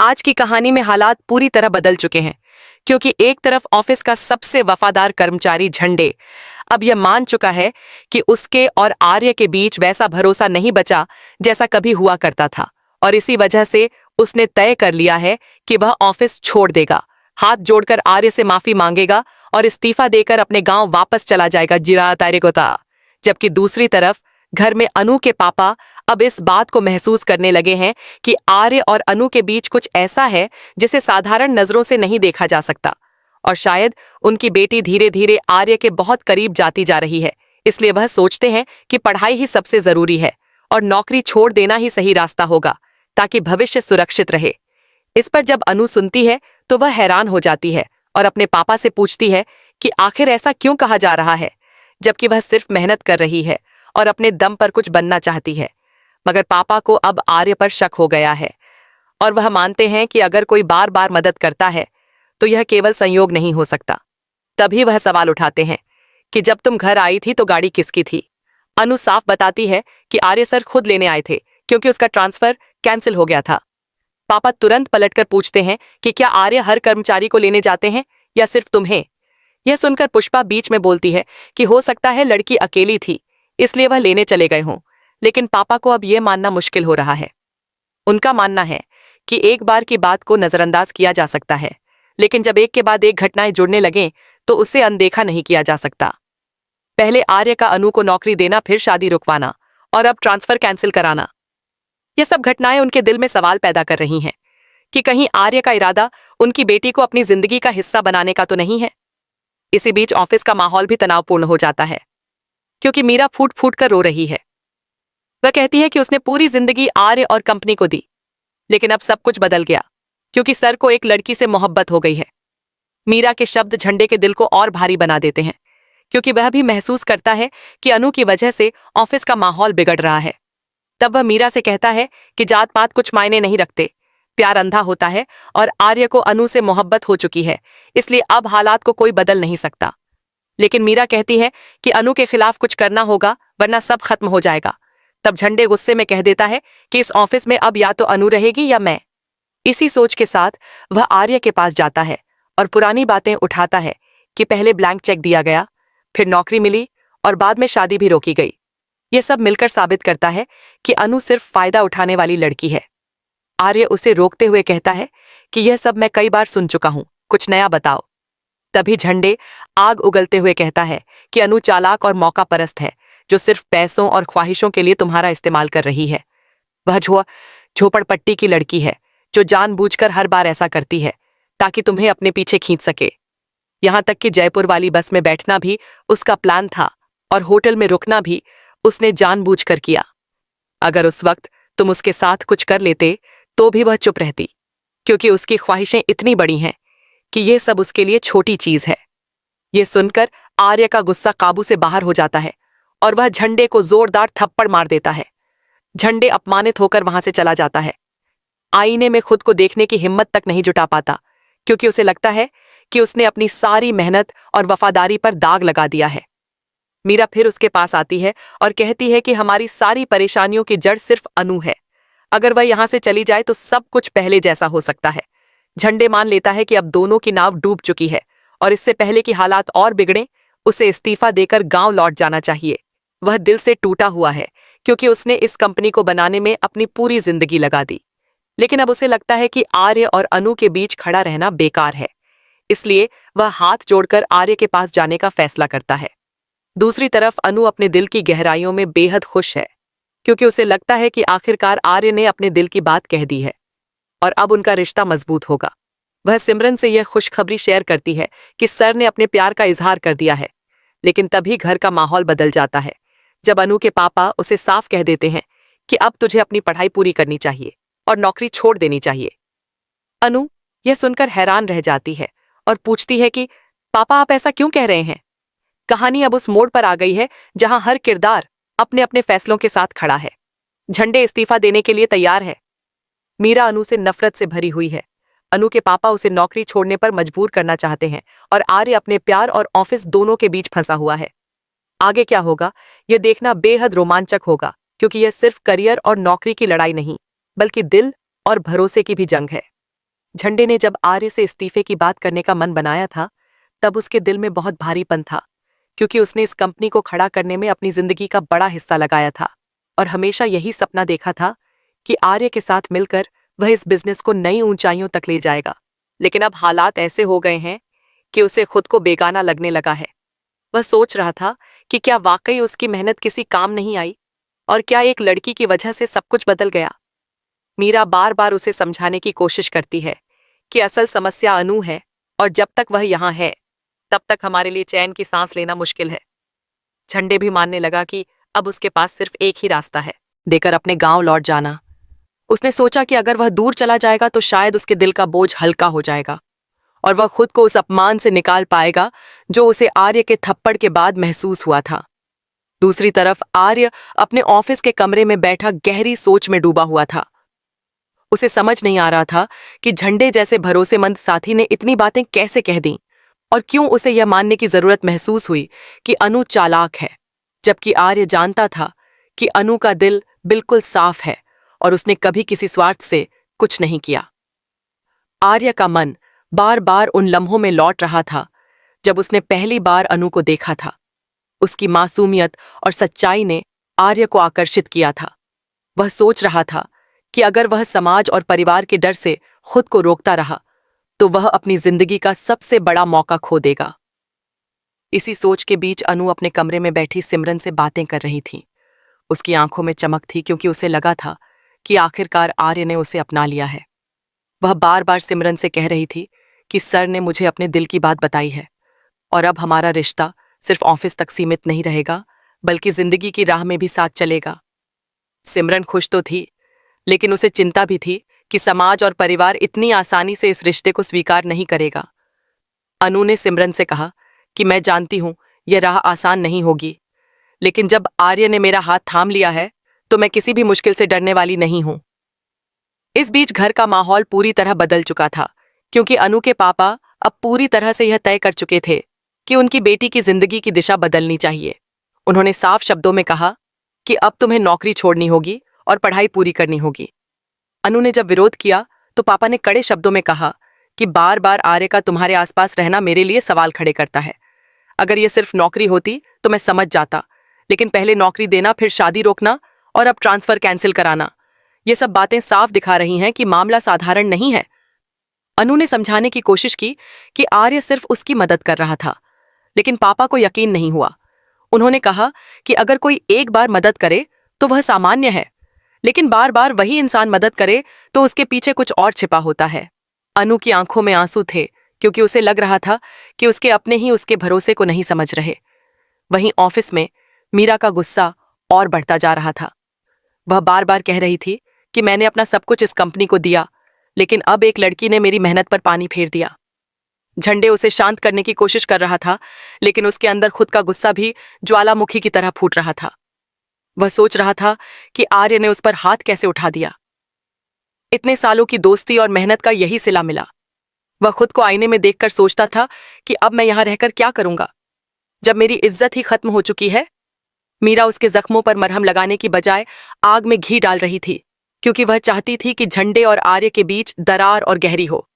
आज की कहानी में हालात पूरी तरह बदल चुके हैं, क्योंकि एक तरफ ऑफिस का सबसे वफादार कर्मचारी झंडे अब यह मान चुका है कि उसके और आर्य के बीच वैसा भरोसा नहीं बचा जैसा कभी हुआ करता था, और इसी वजह से उसने तय कर लिया है कि वह ऑफिस छोड़ देगा, हाथ जोड़कर आर्य से माफी मांगेगा और इस्तीफा देकर अपने गांव वापस चला जाएगा जिरा तारिकोता। जबकि दूसरी तरफ घर में अनु के पापा अब इस बात को महसूस करने लगे हैं कि आर्य और अनु के बीच कुछ ऐसा है जिसे साधारण नजरों से नहीं देखा जा सकता, और शायद उनकी बेटी धीरे धीरे आर्य के बहुत करीब जाती जा रही है। इसलिए वह सोचते हैं कि पढ़ाई ही सबसे जरूरी है और नौकरी छोड़ देना ही सही रास्ता होगा ताकि भविष्य सुरक्षित रहे। इस पर जब अनु सुनती है तो वह हैरान हो जाती है और अपने पापा से पूछती है कि आखिर ऐसा क्यों कहा जा रहा है, जबकि वह सिर्फ मेहनत कर रही है और अपने दम पर कुछ बनना चाहती है। मगर पापा को अब आर्य पर शक हो गया है और वह मानते हैं कि अगर कोई बार बार मदद करता है तो यह केवल संयोग नहीं हो सकता। तभी वह सवाल उठाते हैं कि जब तुम घर आई थी तो गाड़ी किसकी थी। अनु साफ बताती है कि आर्य सर खुद लेने आए थे क्योंकि उसका ट्रांसफर कैंसिल हो गया था। पापा तुरंत पलटकर पूछते हैं कि क्या आर्य हर कर्मचारी को लेने जाते हैं या सिर्फ तुम्हें। यह सुनकर पुष्पा बीच में बोलती है कि हो सकता है लड़की अकेली थी इसलिए वह लेने चले गए हों, लेकिन पापा को अब यह मानना मुश्किल हो रहा है। उनका मानना है कि एक बार की बात को नजरअंदाज किया जा सकता है, लेकिन जब एक के बाद एक घटनाएं जुड़ने लगें तो उसे अनदेखा नहीं किया जा सकता। पहले आर्य का अनु को नौकरी देना, फिर शादी रुकवाना और अब ट्रांसफर कैंसिल कराना, यह सब घटनाएं उनके दिल में सवाल पैदा कर रही हैं कि कहीं आर्य का इरादा उनकी बेटी को अपनी जिंदगी का हिस्सा बनाने का तो नहीं है। इसी बीच ऑफिस का माहौल भी तनावपूर्ण हो जाता है, क्योंकि मीरा फूट फूट कर रो रही है। वह कहती है कि उसने पूरी जिंदगी आर्य और कंपनी को दी, लेकिन अब सब कुछ बदल गया क्योंकि सर को एक लड़की से मोहब्बत हो गई है। मीरा के शब्द झंडे के दिल को और भारी बना देते हैं, क्योंकि वह भी महसूस करता है कि अनु की वजह से ऑफिस का माहौल बिगड़ रहा है। तब वह मीरा से कहता है कि जात पात कुछ मायने नहीं रखते, प्यार अंधा होता है और आर्य को अनु से मोहब्बत हो चुकी है, इसलिए अब हालात को कोई बदल नहीं सकता। लेकिन मीरा कहती है कि अनु के खिलाफ कुछ करना होगा वरना सब खत्म हो जाएगा। तब झंडे गुस्से में कह देता है कि इस ऑफिस में अब या तो अनु रहेगी या मैं। इसी सोच के साथ वह आर्य के पास जाता है और पुरानी बातें उठाता है कि पहले ब्लैंक चेक दिया गया, फिर नौकरी मिली और बाद में शादी भी रोकी गई। यह सब मिलकर साबित करता है कि अनु सिर्फ फायदा उठाने वाली लड़की है। आर्य उसे रोकते हुए कहता है कि यह सब मैं कई बार सुन चुका हूं, कुछ नया बताओ। तभी झंडे आग उगलते हुए कहता है कि अनु चालाक और मौका परस्त है, जो सिर्फ पैसों और ख्वाहिशों के लिए तुम्हारा इस्तेमाल कर रही है। वह झोपड़पट्टी की लड़की है जो जानबूझकर हर बार ऐसा करती है ताकि तुम्हें अपने पीछे खींच सके। यहां तक कि जयपुर वाली बस में बैठना भी उसका प्लान था और होटल में रुकना भी उसने जानबूझकर किया। अगर उस वक्त तुम उसके साथ कुछ कर लेते तो भी वह चुप रहती, क्योंकि उसकी ख्वाहिशें इतनी बड़ी हैं कि यह सब उसके लिए छोटी चीज है। यह सुनकर आर्य का गुस्सा काबू से बाहर हो जाता है और वह झंडे को जोरदार थप्पड़ मार देता है। झंडे अपमानित होकर वहां से चला जाता है। आईने में खुद को देखने की हिम्मत तक नहीं जुटा पाता, क्योंकि उसे लगता है कि उसने अपनी सारी मेहनत और वफादारी पर दाग लगा दिया है। मीरा फिर उसके पास आती है और कहती है कि हमारी सारी परेशानियों की जड़ सिर्फ अनु है। अगर वह यहां से चली जाए तो सब कुछ पहले जैसा हो सकता है। झंडे मान लेता है कि अब दोनों की नाव डूब चुकी है और इससे पहले कि हालात और बिगड़े उसे इस्तीफा देकर गांव लौट जाना चाहिए। वह दिल से टूटा हुआ है क्योंकि उसने इस कंपनी को बनाने में अपनी पूरी जिंदगी लगा दी, लेकिन अब उसे लगता है कि आर्य और अनु के बीच खड़ा रहना बेकार है। इसलिए वह हाथ जोड़कर आर्य के पास जाने का फैसला करता है। दूसरी तरफ अनु अपने दिल की गहराइयों में बेहद खुश है, क्योंकि उसे लगता है कि आखिरकार आर्य ने अपने दिल की बात कह दी है और अब उनका रिश्ता मजबूत होगा। वह सिमरन से यह खुशखबरी शेयर करती है कि सर ने अपने प्यार का इजहार कर दिया है, लेकिन तभी घर का माहौल बदल जाता है जब अनु के पापा उसे साफ कह देते हैं कि अब तुझे अपनी पढ़ाई पूरी करनी चाहिए और नौकरी छोड़ देनी चाहिए। अनु यह सुनकर हैरान रह जाती है और पूछती है कि पापा आप ऐसा क्यों कह रहे हैं। कहानी अब उस मोड़ पर आ गई है जहां हर किरदार अपने अपने फैसलों के साथ खड़ा है। झंडे इस्तीफा देने के लिए तैयार है। मीरा अनु से नफरत से भरी हुई है। अनु के पापा उसे नौकरी छोड़ने पर मजबूर करना चाहते हैं और आर्य अपने प्यार और ऑफिस दोनों के बीच फंसा हुआ है। आगे क्या होगा यह देखना बेहद रोमांचक होगा, क्योंकि यह सिर्फ करियर और नौकरी की लड़ाई नहीं बल्कि दिल और भरोसे की भी जंग है। झंडे ने जब आर्य से इस्तीफे की बात करने का मन बनाया था, तब उसके दिल में बहुत भारीपन था, क्योंकि उसने इस कंपनी को खड़ा करने में अपनी जिंदगी का बड़ा हिस्सा लगाया था और हमेशा यही सपना देखा था कि आर्य के साथ मिलकर वह इस बिजनेस को नई ऊंचाइयों तक ले जाएगा। लेकिन अब हालात ऐसे हो गए हैं कि उसे खुद को बेगाना लगने लगा है। वह सोच रहा था कि क्या वाकई उसकी मेहनत किसी काम नहीं आई और क्या एक लड़की की वजह से सब कुछ बदल गया। मीरा बार बार उसे समझाने की कोशिश करती है कि असल समस्या अनु है और जब तक वह यहाँ है तब तक हमारे लिए चैन की सांस लेना मुश्किल है। झंडे भी मानने लगा कि अब उसके पास सिर्फ एक ही रास्ता है, देकर अपने गांव लौट जाना। उसने सोचा कि अगर वह दूर चला जाएगा तो शायद उसके दिल का बोझ हल्का हो जाएगा और वह खुद को उस अपमान से निकाल पाएगा जो उसे आर्य के थप्पड़ के बाद महसूस हुआ था। दूसरी तरफ आर्य अपने ऑफिस के कमरे में बैठा गहरी सोच में डूबा हुआ था। उसे समझ नहीं आ रहा था कि झंडे जैसे भरोसेमंद साथी ने इतनी बातें कैसे कह दी और क्यों उसे यह मानने की जरूरत महसूस हुई कि अनु चालाक है, जबकि आर्य जानता था कि अनु का दिल बिल्कुल साफ है और उसने कभी किसी स्वार्थ से कुछ नहीं किया। आर्य का मन बार बार उन लम्हों में लौट रहा था जब उसने पहली बार अनु को देखा था। उसकी मासूमियत और सच्चाई ने आर्य को आकर्षित किया था। वह सोच रहा था कि अगर वह समाज और परिवार के डर से खुद को रोकता रहा तो वह अपनी जिंदगी का सबसे बड़ा मौका खो देगा। इसी सोच के बीच अनु अपने कमरे में बैठी सिमरन से बातें कर रही थी। उसकी आंखों में चमक थी क्योंकि उसे लगा था कि आखिरकार आर्य ने उसे अपना लिया है। वह बार बार सिमरन से कह रही थी कि सर ने मुझे अपने दिल की बात बताई है और अब हमारा रिश्ता सिर्फ ऑफिस तक सीमित नहीं रहेगा बल्कि जिंदगी की राह में भी साथ चलेगा। सिमरन खुश तो थी, लेकिन उसे चिंता भी थी कि समाज और परिवार इतनी आसानी से इस रिश्ते को स्वीकार नहीं करेगा। अनु ने सिमरन से कहा कि मैं जानती हूं यह राह आसान नहीं होगी, लेकिन जब आर्य ने मेरा हाथ थाम लिया है तो मैं किसी भी मुश्किल से डरने वाली नहीं हूं। इस बीच घर का माहौल पूरी तरह बदल चुका था, क्योंकि अनु के पापा अब पूरी तरह से यह तय कर चुके थे कि उनकी बेटी की जिंदगी की दिशा बदलनी चाहिए। उन्होंने साफ शब्दों में कहा कि अब तुम्हें नौकरी छोड़नी होगी और पढ़ाई पूरी करनी होगी। अनु ने जब विरोध किया तो पापा ने कड़े शब्दों में कहा कि बार बार आर्य का तुम्हारे आसपास रहना मेरे लिए सवाल खड़े करता है। अगर यह सिर्फ नौकरी होती तो मैं समझ जाता, लेकिन पहले नौकरी देना, फिर शादी रोकना और अब ट्रांसफर कैंसिल कराना, ये सब बातें साफ दिखा रही हैं कि मामला साधारण नहीं है। अनु ने समझाने की कोशिश की कि आर्य सिर्फ उसकी मदद कर रहा था, लेकिन पापा को यकीन नहीं हुआ। उन्होंने कहा कि अगर कोई एक बार मदद करे तो वह सामान्य है, लेकिन बार बार वही इंसान मदद करे तो उसके पीछे कुछ और छिपा होता है। अनु की आंखों में आंसू थे क्योंकि उसे लग रहा था कि उसके अपने ही उसके भरोसे को नहीं समझ रहे। वहीं ऑफिस में मीरा का गुस्सा और बढ़ता जा रहा था। वह बार बार कह रही थी कि मैंने अपना सब कुछ इस कंपनी को दिया, लेकिन अब एक लड़की ने मेरी मेहनत पर पानी फेर दिया। झंडे उसे शांत करने की कोशिश कर रहा था, लेकिन उसके अंदर खुद का गुस्सा भी ज्वालामुखी की तरह फूट रहा था। वह सोच रहा था कि आर्य ने उस पर हाथ कैसे उठा दिया। इतने सालों की दोस्ती और मेहनत का यही सिला मिला। वह खुद को आईने में देखकर सोचता था कि अब मैं यहां रहकर क्या करूंगा, जब मेरी इज्जत ही खत्म हो चुकी है। मीरा उसके जख्मों पर मरहम लगाने की बजाय आग में घी डाल रही थी, क्योंकि वह चाहती थी कि झंडे और आर्य के बीच दरार और गहरी हो।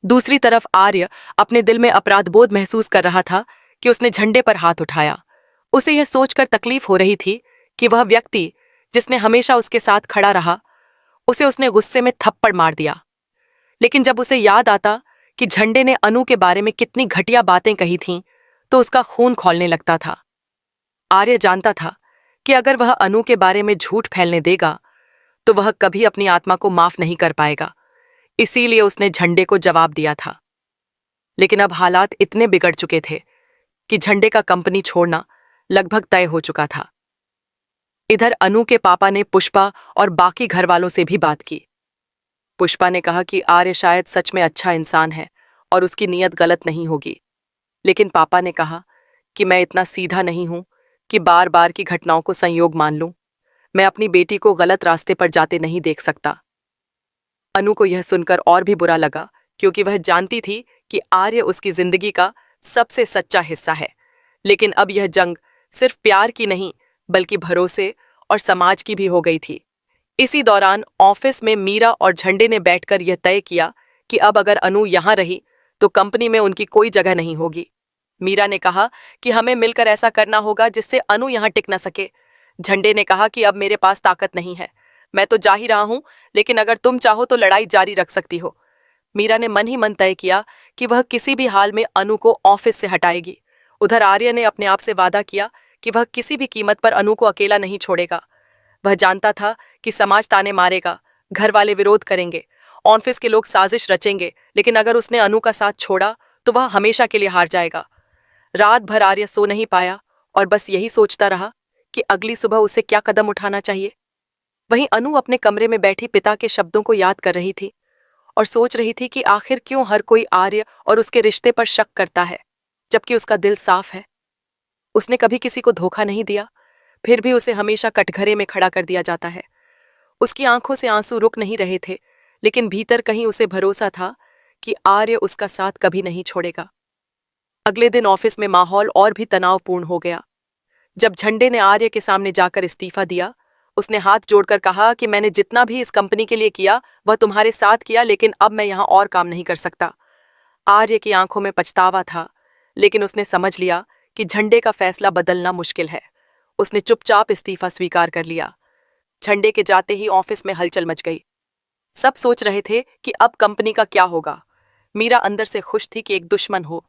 दूसरी तरफ आर्य अपने दिल में अपराधबोध महसूस कर रहा था कि उसने झंडे पर हाथ उठाया। उसे यह सोचकर तकलीफ हो रही थी कि वह व्यक्ति जिसने हमेशा उसके साथ खड़ा रहा, उसे उसने गुस्से में थप्पड़ मार दिया। लेकिन जब उसे याद आता कि झंडे ने अनु के बारे में कितनी घटिया बातें कही थीं, तो उसका खून खौलने लगता था। आर्य जानता था कि अगर वह अनु के बारे में झूठ फैलने देगा तो वह कभी अपनी आत्मा को माफ नहीं कर पाएगा। इसीलिए उसने झंडे को जवाब दिया था। लेकिन अब हालात इतने बिगड़ चुके थे कि झंडे का कंपनी छोड़ना लगभग तय हो चुका था। इधर अनु के पापा ने पुष्पा और बाकी घर वालों से भी बात की। पुष्पा ने कहा कि आर्य शायद सच में अच्छा इंसान है और उसकी नीयत गलत नहीं होगी, लेकिन पापा ने कहा कि मैं इतना सीधा नहीं हूं कि बार बार की घटनाओं को संयोग मान लूं। मैं अपनी बेटी को गलत रास्ते पर जाते नहीं देख सकता। अनु को यह सुनकर और भी बुरा लगा, क्योंकि वह जानती थी कि आर्य उसकी जिंदगी का सबसे सच्चा हिस्सा है। लेकिन अब यह जंग सिर्फ प्यार की नहीं बल्कि भरोसे और समाज की भी हो गई थी। इसी दौरान ऑफिस में मीरा और झंडे ने बैठकर यह तय किया कि अब अगर अनु यहाँ रही तो कंपनी में उनकी कोई जगह नहीं होगी। मीरा ने कहा कि हमें मिलकर ऐसा करना होगा जिससे अनु यहाँ टिक न सके। झंडे ने कहा कि अब मेरे पास ताकत नहीं है, मैं तो जा ही रहा हूं, लेकिन अगर तुम चाहो तो लड़ाई जारी रख सकती हो। मीरा ने मन ही मन तय किया कि वह किसी भी हाल में अनु को ऑफिस से हटाएगी। उधर आर्य ने अपने आप से वादा किया कि वह किसी भी कीमत पर अनु को अकेला नहीं छोड़ेगा। वह जानता था कि समाज ताने मारेगा, घर वाले विरोध करेंगे, ऑफिस के लोग साजिश रचेंगे, लेकिन अगर उसने अनु का साथ छोड़ा तो वह हमेशा के लिए हार जाएगा। रात भर आर्य सो नहीं पाया और बस यही सोचता रहा कि अगली सुबह उसे क्या कदम उठाना चाहिए। वहीं अनु अपने कमरे में बैठी पिता के शब्दों को याद कर रही थी और सोच रही थी कि आखिर क्यों हर कोई आर्य और उसके रिश्ते पर शक करता है, जबकि उसका दिल साफ है। उसने कभी किसी को धोखा नहीं दिया, फिर भी उसे हमेशा कटघरे में खड़ा कर दिया जाता है। उसकी आंखों से आंसू रुक नहीं रहे थे, लेकिन भीतर कहीं उसे भरोसा था कि आर्य उसका साथ कभी नहीं छोड़ेगा। अगले दिन ऑफिस में माहौल और भी तनावपूर्ण हो गया। जब झंडे ने आर्य के सामने जाकर इस्तीफा दिया, उसने हाथ जोड़कर कहा कि मैंने जितना भी इस कंपनी के लिए किया वह तुम्हारे साथ किया, लेकिन अब मैं यहाँ और काम नहीं कर सकता। आर्य की आंखों में पछतावा था, लेकिन उसने समझ लिया कि झंडे का फैसला बदलना मुश्किल है। उसने चुपचाप इस्तीफा स्वीकार कर लिया। झंडे के जाते ही ऑफिस में हलचल मच गई। सब सोच रहे थे कि अब कंपनी का क्या होगा। मीरा अंदर से खुश थी कि एक दुश्मन हो